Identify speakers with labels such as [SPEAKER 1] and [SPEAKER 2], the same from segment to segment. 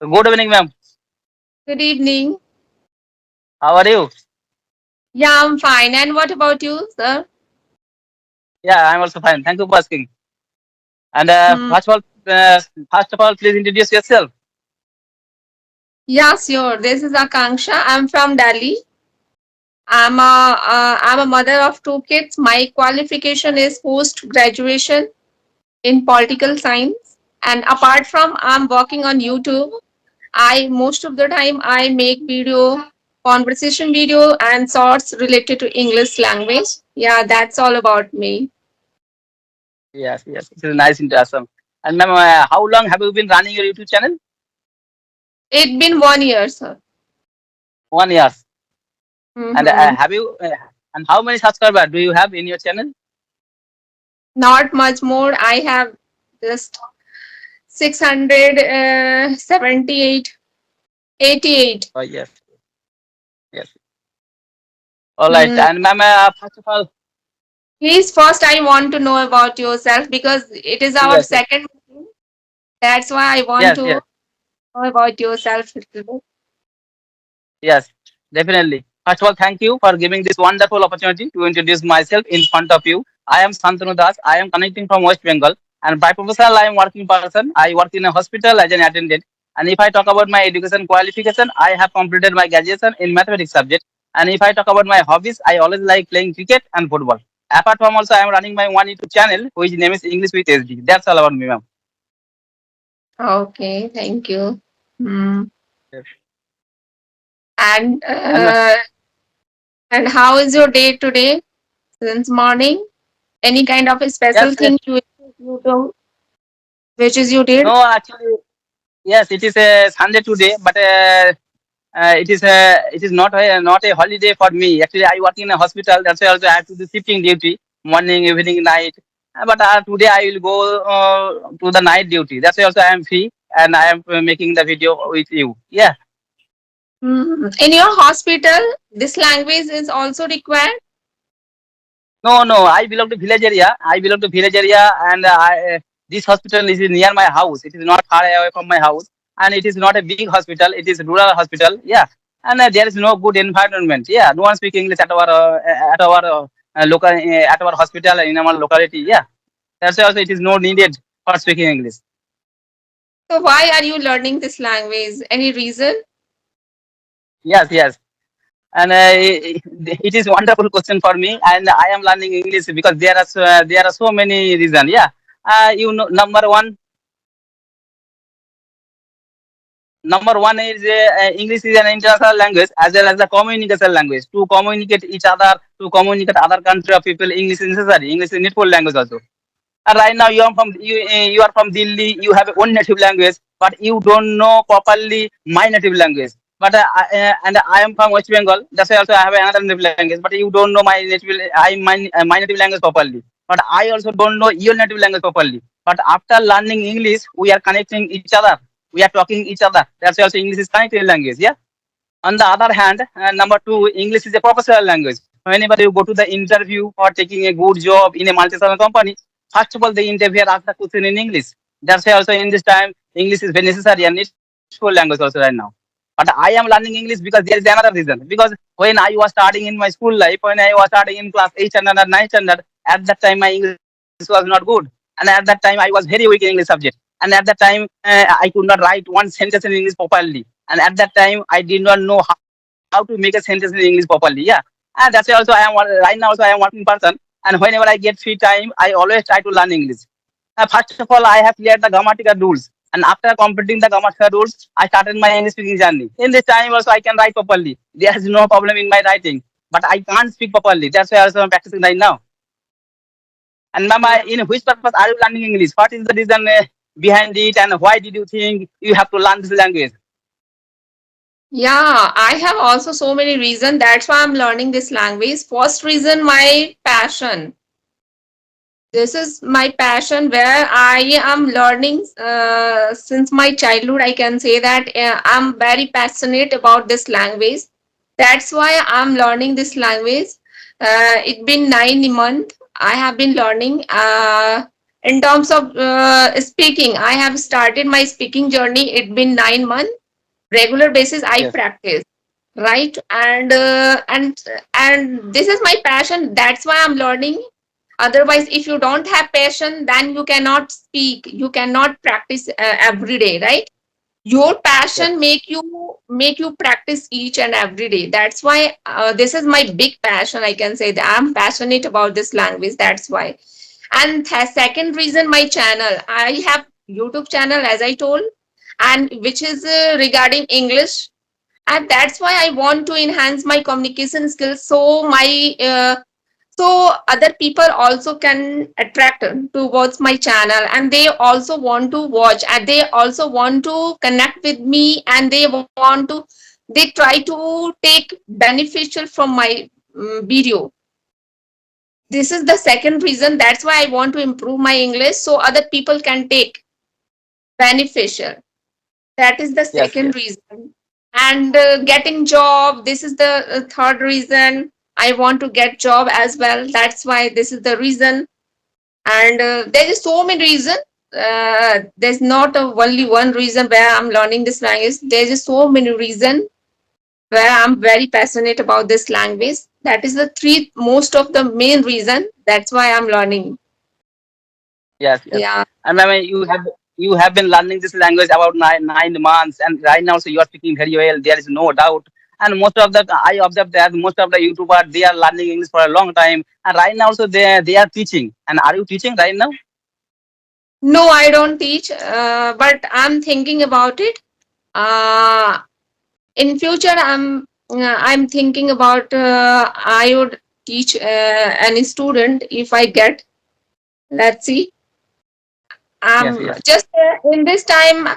[SPEAKER 1] Good evening, ma'am.
[SPEAKER 2] Good evening.
[SPEAKER 1] How are you?
[SPEAKER 2] Yeah, I'm fine. And what about you, sir?
[SPEAKER 1] Yeah, I'm also fine. Thank you for asking. And
[SPEAKER 2] Hmm.
[SPEAKER 1] first of all, please introduce yourself.
[SPEAKER 2] Yeah, sure. This is Akanksha. I'm from Delhi. I'm a mother of two kids. My qualification is post graduation in political science. And apart from I'm working on YouTube, I most of the time I make video, conversation video and shorts related to English language. Yeah, that's all about me.
[SPEAKER 1] Yes, yes. It is nice introduction. And ma'am, how long have you been running your YouTube channel?
[SPEAKER 2] It's been 1 year, sir.
[SPEAKER 1] 1 year. And
[SPEAKER 2] Mm-hmm.
[SPEAKER 1] and how many subscribers do you have in your channel?
[SPEAKER 2] Not much more. I have just 678, 88.
[SPEAKER 1] Oh, yes, yes. All right.
[SPEAKER 2] Hmm.
[SPEAKER 1] And ma'am, first of all,
[SPEAKER 2] Please, first, I want to know about yourself because it is our
[SPEAKER 1] yes, yes,
[SPEAKER 2] second meeting. That's why I want
[SPEAKER 1] yes,
[SPEAKER 2] to
[SPEAKER 1] yes.
[SPEAKER 2] know about yourself a little bit.
[SPEAKER 1] Yes, definitely. First of all, thank you for giving this wonderful opportunity to introduce myself in front of you. I am Santanu Das. I am connecting from West Bengal. And by professional, I am working person. I work in a hospital as an attendant. And if I talk about my education qualification, I have completed my graduation in mathematics subject. And if I talk about my hobbies, I always like playing cricket and football. Apart from also, I am running my one YouTube channel, which name is English with SD. That's all about me, ma'am.
[SPEAKER 2] Okay, thank you. Hmm.
[SPEAKER 1] Yes.
[SPEAKER 2] And
[SPEAKER 1] And
[SPEAKER 2] and how is your day today since morning? Any kind of a special
[SPEAKER 1] yes,
[SPEAKER 2] thing you do, which is you did?
[SPEAKER 1] no, actually, yes, it is a Sunday today, but it is not a holiday for me. Actually, I work in a hospital. That's why also I have to do shifting duty, morning, evening, night. But today I will go to the night duty. That's why also I am free and I am making the video with you. Yeah.
[SPEAKER 2] Hmm. In your hospital, this language is also required.
[SPEAKER 1] No, no, I belong to village area. I belong to village area, and this hospital is near my house. It is not far away from my house, and it is not a big hospital. It is rural hospital. Yeah, and there is no good environment. Yeah, no one speak English at our local at our hospital in our locality. Yeah, that's why also it is no needed for speaking English.
[SPEAKER 2] So why are you learning this language? Any reason?
[SPEAKER 1] Yes, yes. And it is wonderful question for me, and I am learning English because there are so many reasons. Yeah, number one. Number one is English is an international language as well as a communication language. To communicate each other, to communicate other country of people, English is necessary. English is needful language also. And right now you are from Delhi. You have one native language, but you don't know properly my native language. But and I am from West Bengal. That's why also I have another native language. But you don't know my native language properly. But I also don't know your native language properly. But after learning English, we are connecting each other. We are talking each other. That's why also English is connected language. Yeah. On the other hand, number two, English is a professional language. Whenever you go to the interview or taking a good job in a multinational company, first of all, the interviewer asks the question in English. That's why also in this time, English is very necessary and needful language also right now. But I am learning English because there is another reason. Because when I was starting in my school life, when I was starting in class 8 standard or 9 standard, at that time my English was not good. And at that time I was very weak in English subject. And at that time I could not write one sentence in English properly. And at that time I did not know how to make a sentence in English properly. Yeah. And that's why also right now also I am working person. And whenever I get free time, I always try to learn English. First of all, I have cleared the grammatical rules. And after completing the grammatical rules, I started my English speaking journey. In this time also I can write properly. There is no problem in my writing. But I can't speak properly. That's why also I'm practicing right now. And mama, in which purpose are you learning English? What is the reason behind it, and why did you think you have to learn this language?
[SPEAKER 2] Yeah, I have also so many reasons. That's why I'm learning this language. First reason, my passion. This is my passion where I am learning since my childhood. I can say that I'm very passionate about this language. That's why I'm learning this language. It's been 9 months. I have been learning. In terms of speaking, I have started my speaking journey. It's been 9 months. Regular basis, I
[SPEAKER 1] Yes,
[SPEAKER 2] practice, right? And this is my passion. That's why I'm learning. Otherwise, if you don't have passion, then you cannot speak. You cannot practice every day, right? Your
[SPEAKER 1] yes,
[SPEAKER 2] passion make you practice each and every day. That's why this is my big passion. I can say that I'm passionate about this language. That's why. And second reason, my channel. I have YouTube channel, as I told, and which is regarding English, and that's why I want to enhance my communication skills, so my so other people also can attract towards my channel, and they also want to watch, and they also want to connect with me, and they try to take beneficial from my video. This is the second reason. That's why I want to improve my English so other people can take beneficial. That is the
[SPEAKER 1] yes,
[SPEAKER 2] second
[SPEAKER 1] yes,
[SPEAKER 2] reason. And getting job, this is the third reason. I want to get job as well. That's why this is the reason. And there is so many reasons. There's not only one reason where I'm learning this language. There's just so many reasons where I'm very passionate about this language. That is the three most of the main reason. That's why I'm learning.
[SPEAKER 1] yes, yes.
[SPEAKER 2] Yeah.
[SPEAKER 1] And ma'am, you have been learning this language about 9 months, and right now, so you are speaking very well. There is no doubt. And most of the I observe that most of the YouTubers, they are learning English for a long time, and right now, so they are teaching. And are you teaching right now?
[SPEAKER 2] No, I don't teach, but I'm thinking about it. Uh, in future, I'm thinking about I would teach any student if I get. Let's see.
[SPEAKER 1] Yes, yes,
[SPEAKER 2] Just in this time,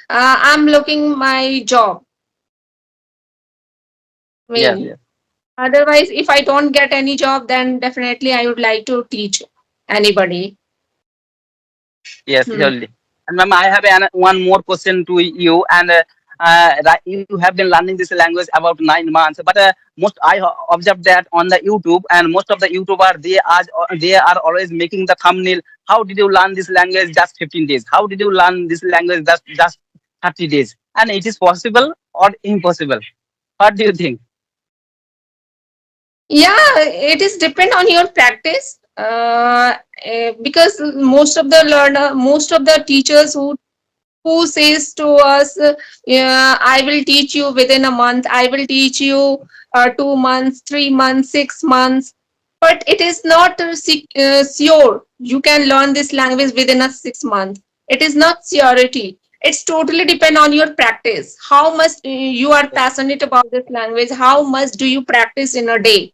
[SPEAKER 2] I'm looking my job
[SPEAKER 1] yes,
[SPEAKER 2] main.
[SPEAKER 1] yes,
[SPEAKER 2] Otherwise, if I don't get any job, then definitely I would like to teach anybody.
[SPEAKER 1] yes,
[SPEAKER 2] Hmm.
[SPEAKER 1] surely. And ma'am, I have one more question to you. And you have been learning this language about 9 months, but most observed that on the YouTube, and most of the YouTuber, they are always making the thumbnail. How did you learn this language just 15 days? How did you learn this language just 30 days? And it is possible or impossible? What do you think?
[SPEAKER 2] Yeah, it is depend on your practice. Because most of the teachers who says to us, yeah, I will teach you within a month, I will teach you 2 months, 3 months, 6 months. But it is not sure you can learn this language within a 6 month. It is not surety. It's totally depend on your practice. How much you are
[SPEAKER 1] Yes,
[SPEAKER 2] passionate about this language, how much do you practice in a day.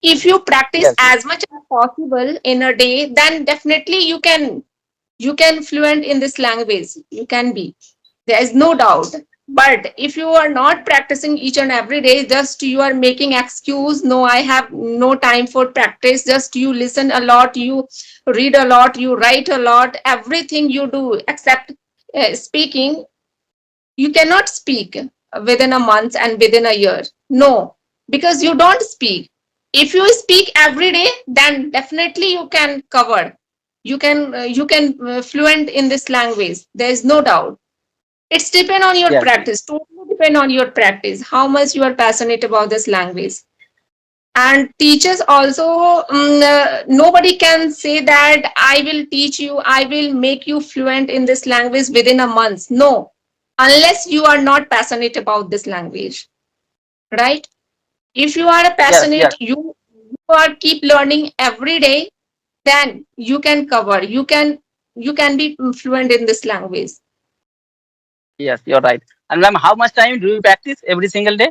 [SPEAKER 2] If you practice
[SPEAKER 1] yes, yes,
[SPEAKER 2] as much as possible in a day, then definitely you can fluent in this language. You can be, there is no doubt. But if you are not practicing each and every day, just you are making excuse, no, I have no time for practice, just you listen a lot, you read a lot, you write a lot, everything you do except speaking, you cannot speak within a month and within a year. No, because you don't speak. If you speak every day, then definitely you can cover. You can fluent in this language. There is no doubt. It's depend on your
[SPEAKER 1] yes, yes,
[SPEAKER 2] practice. Totally depend on your practice. How much you are passionate about this language. And teachers also, nobody can say that I will teach you, I will make you fluent in this language within a month. No, unless you are not passionate about this language, right? If you are a
[SPEAKER 1] yes, yes,
[SPEAKER 2] passionate, you are keep learning every day, then you can cover, you can be fluent in this language.
[SPEAKER 1] yes. You're right. And ma'am, how much time do you practice every single day?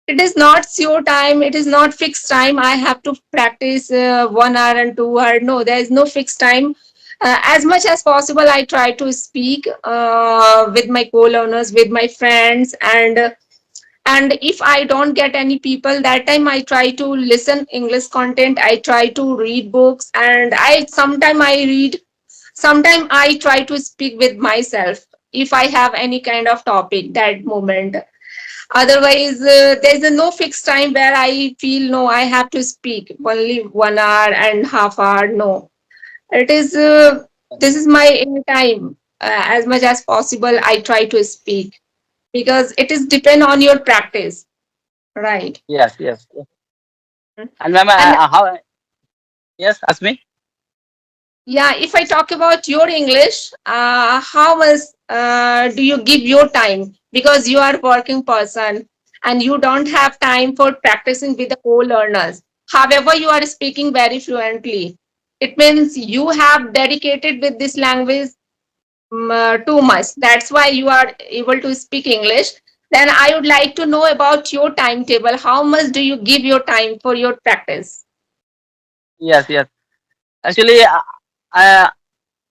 [SPEAKER 2] It is not sure time, it is not fixed time. I have to practice 1 hour and 2 hour. No, there is no fixed time. As much as possible, I try to speak with my co-learners, with my friends, and if I don't get any people, that time I try to listen English content, I try to read books, and I read, sometime I try to speak with myself if I have any kind of topic that moment. Otherwise, there's a no fixed time where I feel no, I have to speak only 1 hour and half hour. No, It is this is my time. As much as possible, I try to speak because it is depend on your practice, right?
[SPEAKER 1] Yes, yes. Yes. And ma'am,
[SPEAKER 2] And
[SPEAKER 1] how? Yes, ask me.
[SPEAKER 2] yeah, if I talk about your English, how much do you give your time? Because you are a working person and you don't have time for practicing with the co-learners. However, you are speaking very fluently. It means you have dedicated with this language too much. That's why you are able to speak English. Then I would like to know about your timetable. How much do you give your time for your practice?
[SPEAKER 1] Yes, yes. Actually, uh,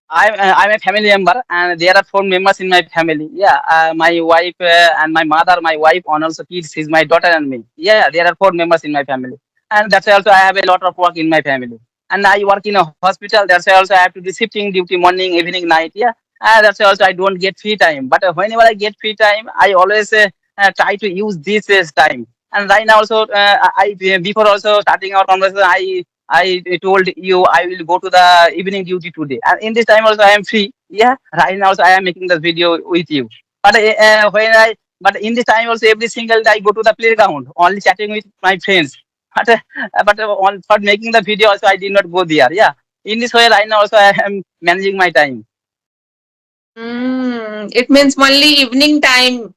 [SPEAKER 1] I'm a family member, and there are four members in my family. Yeah, my wife and my mother, my wife, and also kids is my daughter and me. Yeah, there are four members in my family, and that's why also I have a lot of work in my family. And I work in a hospital. That's why also I have to do shifting duty, morning, evening, night. Yeah, that's why also I don't get free time. But whenever I get free time, I always try to use this time. And right now also, before also starting our conversation, I told you I will go to the evening duty today, and in this time also I am free. Yeah, right now also I am making the video with you. But but in this time also every single day I go to the playground, only chatting with my friends. For making the video also I did not go there. Yeah, in this way right now also I am managing my time.
[SPEAKER 2] It means only evening time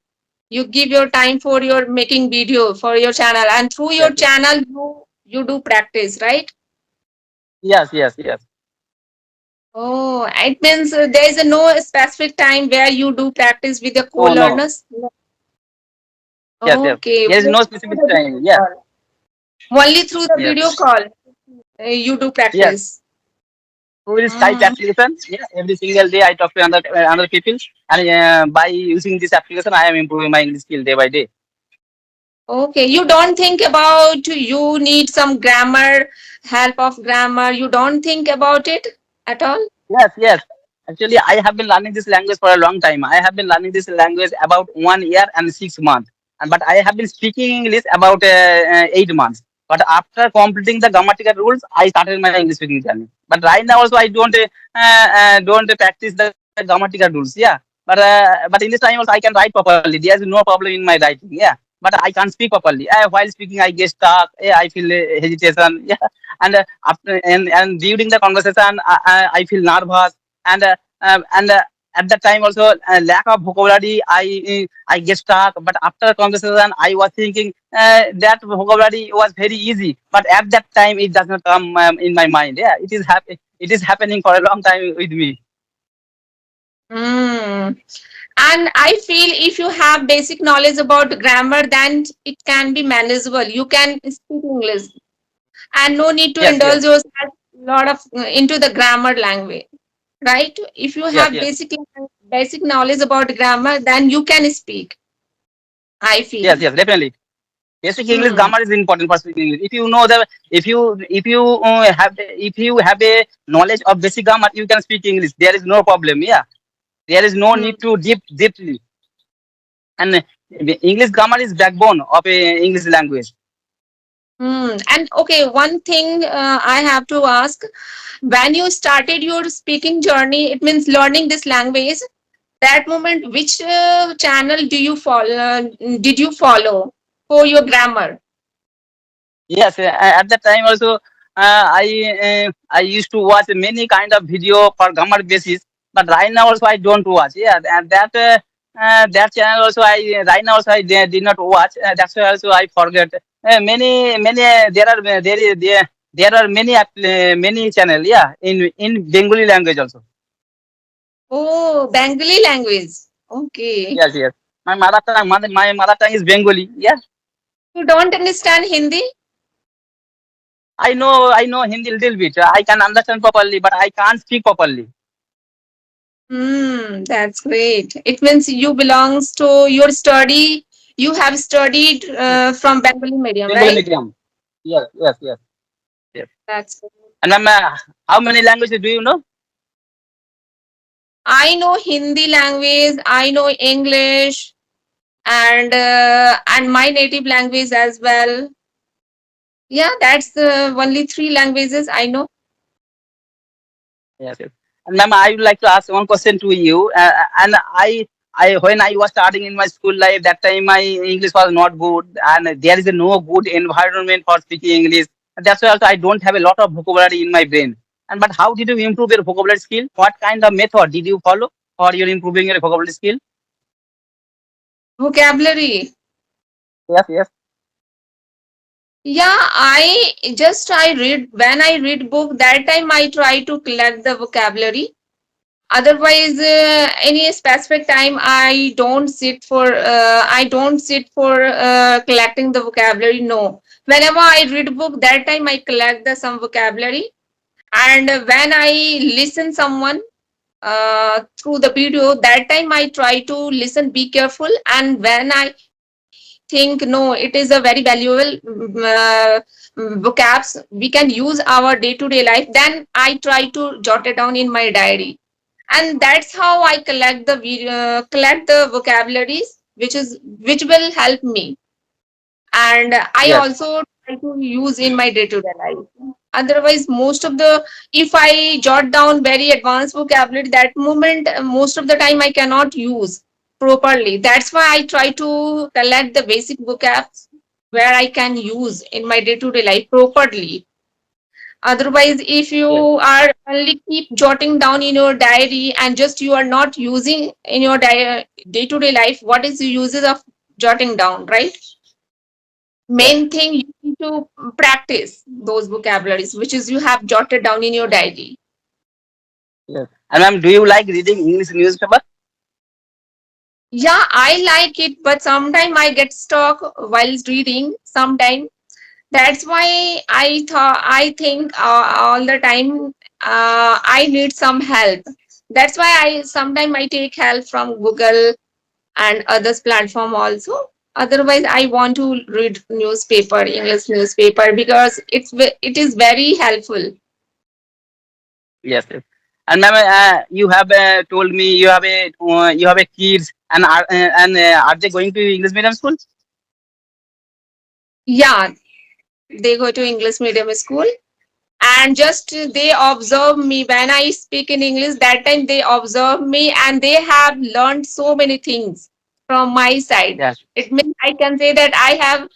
[SPEAKER 2] you give your time for your making video for your channel, and through your
[SPEAKER 1] Yes, yes,
[SPEAKER 2] channel you do practice, right?
[SPEAKER 1] yes, yes, yes.
[SPEAKER 2] Oh, it means there is a no specific time where you do practice with the
[SPEAKER 1] No, no.
[SPEAKER 2] co-learners.
[SPEAKER 1] Yes, yes.
[SPEAKER 2] Okay,
[SPEAKER 1] There is
[SPEAKER 2] only
[SPEAKER 1] no
[SPEAKER 2] through
[SPEAKER 1] specific
[SPEAKER 2] the video
[SPEAKER 1] time. Yeah.
[SPEAKER 2] call. Only through the
[SPEAKER 1] Yes.
[SPEAKER 2] video call you do
[SPEAKER 1] Yes.
[SPEAKER 2] practice.
[SPEAKER 1] Through this Skype
[SPEAKER 2] Mm.
[SPEAKER 1] application, yeah, every single day I talk to another people, and by using this application, I am improving my English skill day by day.
[SPEAKER 2] Okay, you don't think about you need some grammar, help of grammar. You don't think about it at all.
[SPEAKER 1] Yes, yes. Actually, I have been learning this language for a long time. I have been learning this language about 1 year and 6 months, and but I have been speaking English about 8 months. But after completing the grammatical rules, I started my English speaking journey. But right now also I don't practice the grammatical rules. Yeah, but in this time also I can write properly. There is no problem in my writing. Yeah, but I can't speak properly. While speaking, I get stuck. Yeah, I feel hesitation. Yeah, and and during the conversation I feel nervous, and at that time also lack of vocabulary, I get stuck. But after conversation I was thinking that vocabulary was very easy, but at that time it does not come in my mind. Yeah, it is happening for a long time with me.
[SPEAKER 2] Mm. And I feel if you have basic knowledge about grammar, then it can be manageable. You can speak English and no need to
[SPEAKER 1] Yes, yes,
[SPEAKER 2] indulge yourself a lot of into the grammar language, right? If you
[SPEAKER 1] yes,
[SPEAKER 2] have
[SPEAKER 1] yes.
[SPEAKER 2] basic knowledge about grammar, then you can speak. I
[SPEAKER 1] Yes,
[SPEAKER 2] feel.
[SPEAKER 1] yes, definitely. Basic English
[SPEAKER 2] Hmm.
[SPEAKER 1] grammar is important for speaking English. If you know the, if you if you have a knowledge of basic grammar, you can speak English. There is no problem. Yeah, there is no
[SPEAKER 2] Hmm.
[SPEAKER 1] need to deeply. And English grammar is backbone of a English language.
[SPEAKER 2] And okay, one thing I have to ask: when you started your speaking journey, it means learning this language. That moment, which channel do you follow? Did you follow for your grammar?
[SPEAKER 1] Yes, at that time also, I used to watch many kind of video for grammar basis, but right now also I don't watch. Yeah, and that channel also I right now also I did not watch. That's why also I forget. Many there are many channel. Yeah, in Bengali language also.
[SPEAKER 2] Oh, Bengali language. Okay.
[SPEAKER 1] Yes, yes. My mother tongue is Bengali. Yeah,
[SPEAKER 2] You don't understand Hindi?
[SPEAKER 1] I know Hindi little bit. I can understand properly, but I can't speak properly.
[SPEAKER 2] That's great. It means you belongs to your study. You have studied from Bengali medium,
[SPEAKER 1] Bengali
[SPEAKER 2] right?
[SPEAKER 1] medium. Yes, yes, yes, yes.
[SPEAKER 2] That's great.
[SPEAKER 1] And ma'am, how many languages do you know?
[SPEAKER 2] I know Hindi language. I know English and my native language as well. Yeah, that's the only three languages I know.
[SPEAKER 1] Yes, yes. And ma'am, I would like to ask one question to you. And when I was starting in my school life, that time my English was not good, and there is no good environment for speaking English. And that's why also I don't have a lot of vocabulary in my brain. And but how did you improve your vocabulary skill? What kind of method did you follow for your improving your vocabulary skill?
[SPEAKER 2] Vocabulary.
[SPEAKER 1] Yes, yes,
[SPEAKER 2] Yeah, I read when I read book that time I try to collect the vocabulary. Otherwise, any specific time I don't sit for collecting the vocabulary. No, whenever I read book that time I collect the some vocabulary, and when I listen someone through the video that time I try to listen, be careful, and when I think no it is a very valuable vocabs we can use our day to day life, then I try to jot it down in my diary, and that's how I collect the vocabularies which will help me, and I
[SPEAKER 1] yes,
[SPEAKER 2] also try to use in my day to day life. Otherwise, most of the if I jot down very advanced vocabulary, that moment most of the time I cannot use properly. That's why I try to collect the basic vocabs where I can use in my day to day life properly. Otherwise, if you
[SPEAKER 1] yes,
[SPEAKER 2] are only keep jotting down in your diary and just you are not using in your day to day life, what is the uses of jotting down, right?
[SPEAKER 1] yes,
[SPEAKER 2] Main thing you need to practice those vocabularies which is you have jotted down in your diary.
[SPEAKER 1] yes. And ma'am, do you like reading English newspaper?
[SPEAKER 2] Yeah, I like it, but sometimes I get stuck while reading sometime. That's why I think all the time I need some help. That's why I sometimes I take help from Google and others platform also. Otherwise I want to read newspaper, English newspaper, because it is very helpful.
[SPEAKER 1] Yes, yes. And ma'am, you have told me you have a kids, and are they going to English medium school?
[SPEAKER 2] Yeah, they go to English medium school, and just they observe me when I speak in English. That time they observe me and they have learned so many things from my side.
[SPEAKER 1] Yes,
[SPEAKER 2] It means I can say that I have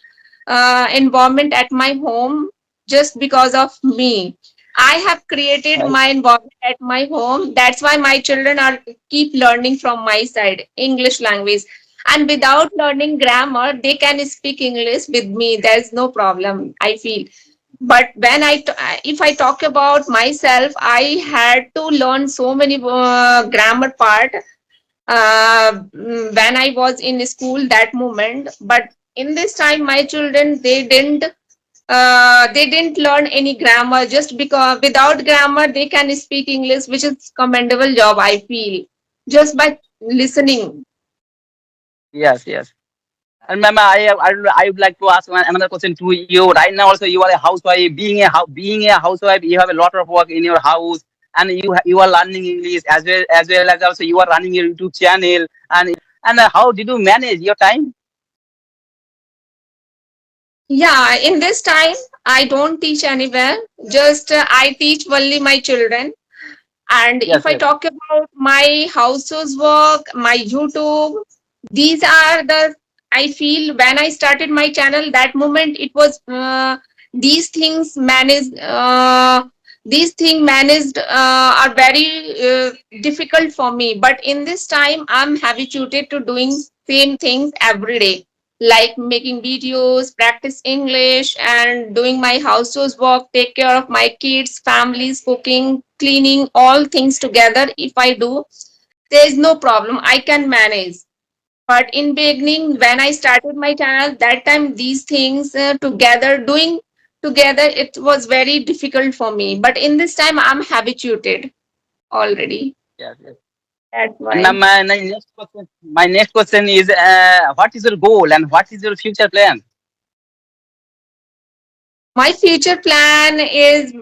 [SPEAKER 2] environment at my home just because of me. I have created
[SPEAKER 1] right.
[SPEAKER 2] my environment at my home. That's why my children are keep learning from my side English language. And without learning grammar, they can speak English with me. There's no problem, I feel. But when if I talk about myself, I had to learn so many grammar part when I was in school that moment. But in this time, my children they didn't learn any grammar, just because without grammar they can speak English, which is commendable job I feel, just by listening.
[SPEAKER 1] Yes, yes. And ma'am, I would like to ask another question to you. Right now, also you are a housewife. Being a housewife, you have a lot of work in your house, and you are learning English as well as also you are running your YouTube channel. And how did you manage your time?
[SPEAKER 2] Yeah, in this time I don't teach anywhere, just I teach only my children. And
[SPEAKER 1] Yes,
[SPEAKER 2] if I
[SPEAKER 1] yes,
[SPEAKER 2] talk about my household work, my YouTube, these are the, I feel when I started my channel, that moment it was these things managed. These things managed are very difficult for me. But in this time, I'm habituated to doing same things every day, like making videos, practice English, and doing my household work, take care of my kids, families, cooking, cleaning, all things together. If I do, there is no problem. I can manage. But in beginning, when I started my channel, that time these things doing together, it was very difficult for me. But in this time, I'm habituated already.
[SPEAKER 1] yes, yes.
[SPEAKER 2] That's
[SPEAKER 1] And
[SPEAKER 2] why.
[SPEAKER 1] ma'am, my next question is, what is your goal and what is your future plan?
[SPEAKER 2] My future plan is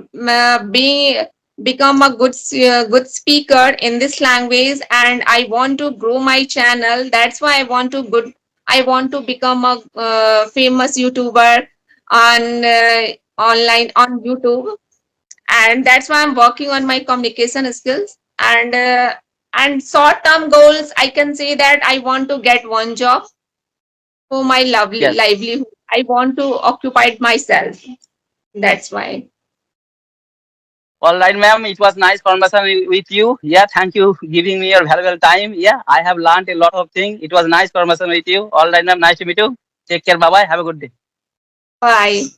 [SPEAKER 2] being become a good speaker in this language, and I want to grow my channel. That's why I want to become a famous YouTuber on online on YouTube. and that's why I'm working on my communication skills. And short term goals, I can say that I want to get one job for my lovely
[SPEAKER 1] Yes.
[SPEAKER 2] livelihood. I want to occupy myself. That's why.
[SPEAKER 1] All right, ma'am. It was nice conversation with you. Yeah, thank you giving me your valuable time. Yeah, I have learned a lot of things. It was nice conversation with you. All right, ma'am. Nice to meet you. Take care. Bye bye. Have a good day.
[SPEAKER 2] Bye.